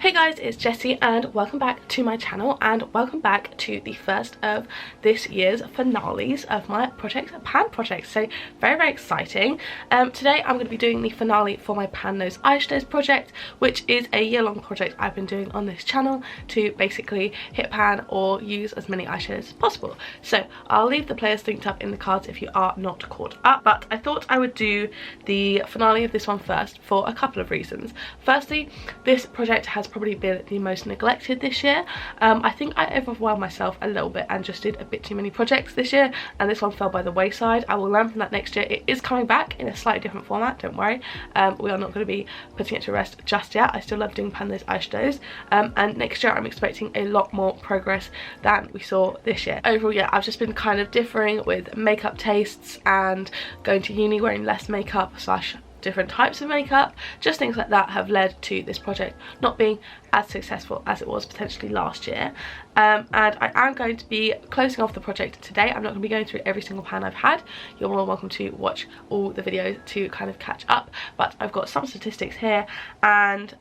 Hey guys, it's Jessie and welcome back to my channel and welcome back to the first of this year's finales of my pan project. So very exciting. Today I'm going to be doing the finale for my pan nose eyeshadows project, which is a year-long project I've been doing on this channel to basically hit pan or use as many eyeshadows as possible. So I'll leave the playlist linked up in the cards if you are not caught up, but I thought I would do the finale of this one first for a couple of reasons. Firstly, this project has probably been the most neglected this year. I think I overwhelmed myself a little bit and just did a bit too many projects this year, and this one fell by the wayside. I will learn from that next year. It is coming back in a slightly different format, don't worry. We are not going to be putting it to rest just yet. I still love doing pan nose eyeshadows, and next year I'm expecting a lot more progress than we saw this year. Overall, yeah, I've just been kind of differing with makeup tastes and going to uni wearing less makeup slash different types of makeup. Just things like that have led to this project not being as successful as it was potentially last year. And I am going to be closing off the project today. I'm not going to be going through every single pan I've had. You're more than welcome to watch all the videos to kind of catch up, but I've got some statistics here and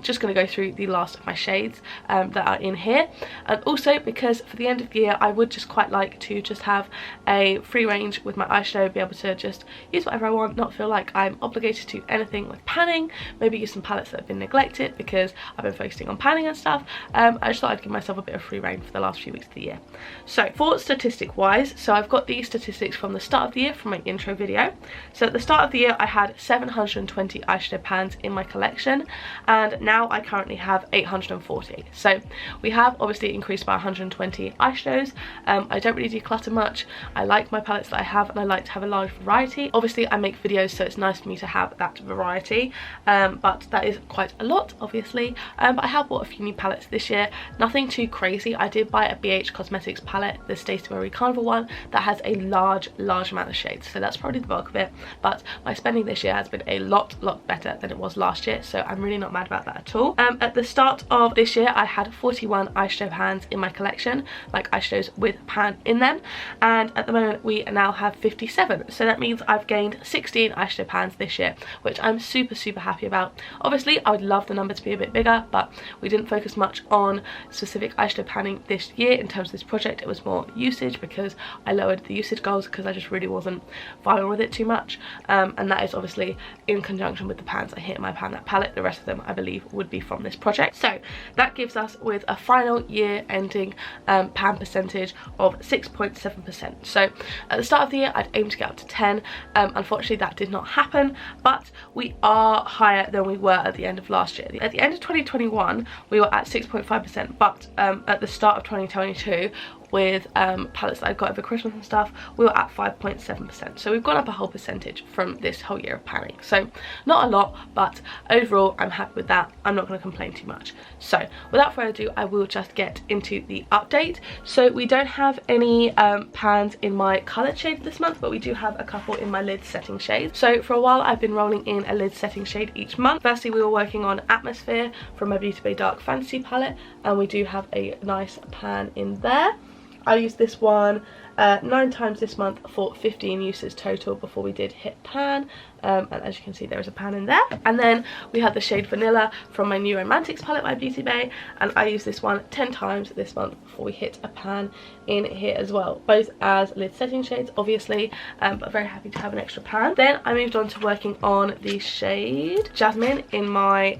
just going to go through the last of my shades that are in here. And also because for the end of the year I would just quite like to just have a free range with my eyeshadow, be able to just use whatever I want, not feel like I'm obligated to anything with panning, maybe use some palettes that have been neglected because I've been focusing on panning and stuff. I just thought I'd give myself a bit of free reign for the last few weeks of the year. So for statistic wise, so I've got these statistics from the start of the year from my intro video. So at the start of the year I had 720 eyeshadow pans in my collection, and now I currently have 840. So we have obviously increased by 120 eyeshadows. I don't really declutter much. I like my palettes that I have and I like to have a large variety. Obviously I make videos so it's nice for me to have that variety, but that is quite a lot obviously. But I have bought a few new palettes this year, nothing too crazy. I did buy a BH Cosmetics palette, the Stacey Marie Carnival one, that has a large amount of shades, so that's probably the bulk of it. But my spending this year has been a lot better than it was last year, so I'm really not mad about that at all. At the start of this year I had 41 eyeshadow pans in my collection, like eyeshadows with pan in them, and at the moment we now have 57, so that means I've gained 16 eyeshadow pans this year, which I'm super happy about. Obviously I would love the number to be a bit bigger, but we didn't focus much on specific eyeshadow panning this year in terms of this project. It was more usage because I lowered the usage goals because I just really wasn't vibing with it too much, and that is obviously in conjunction with the pans I hit in my pan that palette. The rest of them I believe would be from this project. So that gives us with a final year ending pan percentage of 6.7%. so at the start of the year I'd aimed to get up to 10. Unfortunately that did not happen, but we are higher than we were at the end of last year. At the end of 2021 we were at 6.5%, but at the start of 2022 with palettes that I got over Christmas and stuff, we were at 5.7%. so we've gone up a whole percentage from this whole year of panning. So not a lot, but overall I'm happy with that. I'm not going to complain too much. So without further ado I will just get into the update. So we don't have any pans in my coloured shade this month, but we do have a couple in my lid setting shade. So for a while I've been rolling in a lid setting shade each month. Firstly we were working on Atmosphere from my Beauty Bay Dark Fantasy palette, and we do have a nice pan in there. I used this one 9 times this month for 15 uses total before we did hit pan, and as you can see there is a pan in there. And then we had the shade Vanilla from my New Romantics palette by Beauty Bay, and I used this one 10 times this month before we hit a pan in here as well, both as lid setting shades obviously, but very happy to have an extra pan. Then I moved on to working on the shade Jasmine in my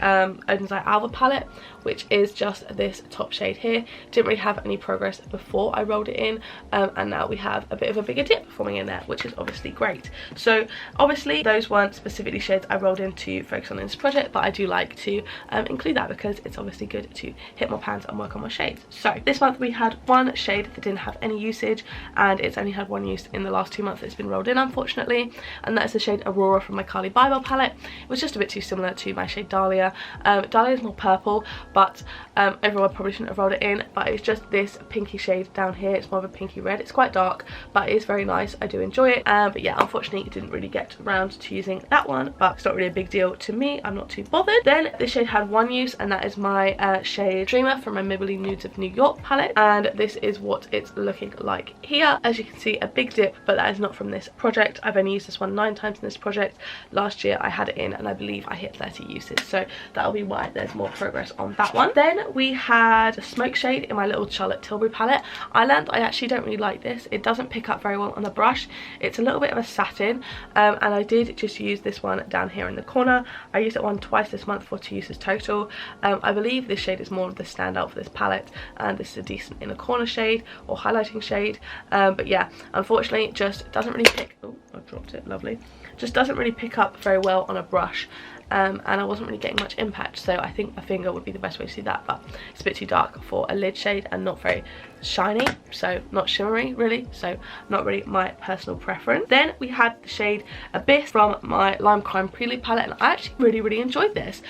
Oden's Eye Alba palette, which is just this top shade here. Didn't really have any progress before I rolled it in, and now we have a bit of a bigger dip forming in there, which is obviously great. So obviously those weren't specifically shades I rolled in to focus on in this project, but I do like to include that because it's obviously good to hit more pans and work on more shades. So this month we had one shade that didn't have any usage, and it's only had one use in the last 2 months it's been rolled in, unfortunately, and that is the shade Aurora from my Carly Bybel palette. It was just a bit too similar to my shade Dahlia. Dahlia is more purple, but overall I probably shouldn't have rolled it in, but it's just this pinky shade down here. It's more of a pinky red. It's quite quite dark, but it is very nice. I do enjoy it. But yeah, unfortunately it didn't really get around to using that one, but it's not really a big deal to me. I'm not too bothered. Then this shade had one use, and that is my shade Dreamer from my Maybelline Nudes of New York palette, and this is what it's looking like here. As you can see, a big dip, but that is not from this project. I've only used this one 9 times in this project. Last year I had it in and I believe I hit 30 uses, so that'll be why there's more progress on that one. Then we had a smoke shade in my little Charlotte Tilbury palette. I learned I actually don't really like this. It doesn't pick up very well on the brush. It's a little bit of a satin, and I did just use this one down here in the corner. I used it twice this month for 2 uses total. I believe this shade is more of the standout for this palette, and this is a decent inner corner shade or highlighting shade. But yeah, unfortunately it just doesn't really pick, oh, I dropped it, lovely, just doesn't really pick up very well on a brush. And I wasn't really getting much impact, so I think a finger would be the best way to do that, but it's a bit too dark for a lid shade and not very shiny, so not shimmery really, so not really my personal preference. Then we had the shade Abyss from my Lime Crime Prelude palette, and I actually really enjoyed this.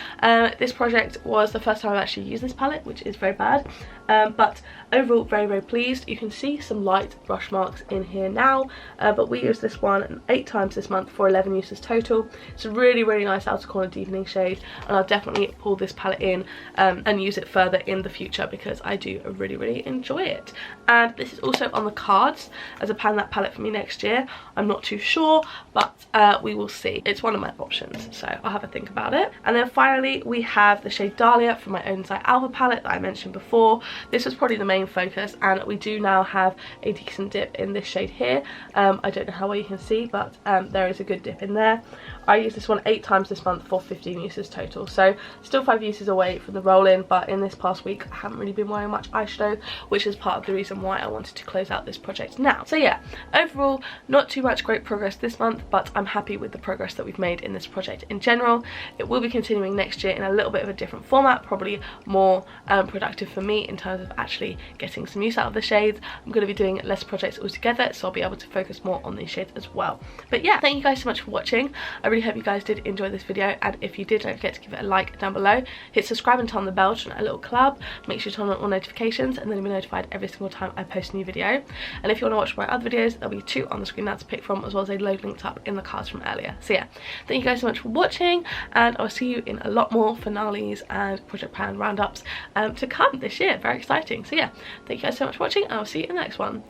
This project was the first time I've actually used this palette, which is very bad, but overall very pleased. You can see some light brush marks in here now, but we used this one 8 times this month for 11 uses total. It's a really nice outer corner deepening shade, and I'll definitely pull this palette in and use it further in the future because I do really enjoy it. And this is also on the cards as a pan that palette for me next year. I'm not too sure, but we will see. It's one of my options, so I'll have a think about it. And then finally we have the shade Dahlia from my Own Site Alpha palette that I mentioned before. This was probably the main focus, and we do now have a decent dip in this shade here. I don't know how well you can see, but there is a good dip in there. I used this one 8 times this month for 15 uses total, so still 5 uses away from the roll-in, but in this past week I haven't really been wearing much eyeshadow, which is part of the reason why I wanted to close out this project now. So yeah, overall not too much great progress this month, but I'm happy with the progress that we've made in this project in general. It will be continuing next year in a little bit of a different format, probably more productive for me in terms of actually getting some use out of the shades. I'm going to be doing less projects altogether, so I'll be able to focus more on these shades as well. But yeah, thank you guys so much for watching. I really hope you guys did enjoy this video, and if you did, don't forget to give it a like down below, hit subscribe and turn on the bell to join a little club. Make sure to turn on all notifications, and then you'll be notified every single time I post a new video. And if you want to watch my other videos, there'll be 2 on the screen now to pick from, as well as a load linked up in the cards from earlier. So yeah, thank you guys so much for watching, and I'll see you in a lot more finales and project plan roundups to come this year. Very exciting. So yeah, thank you guys so much for watching, and I'll see you in the next one.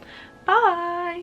Bye.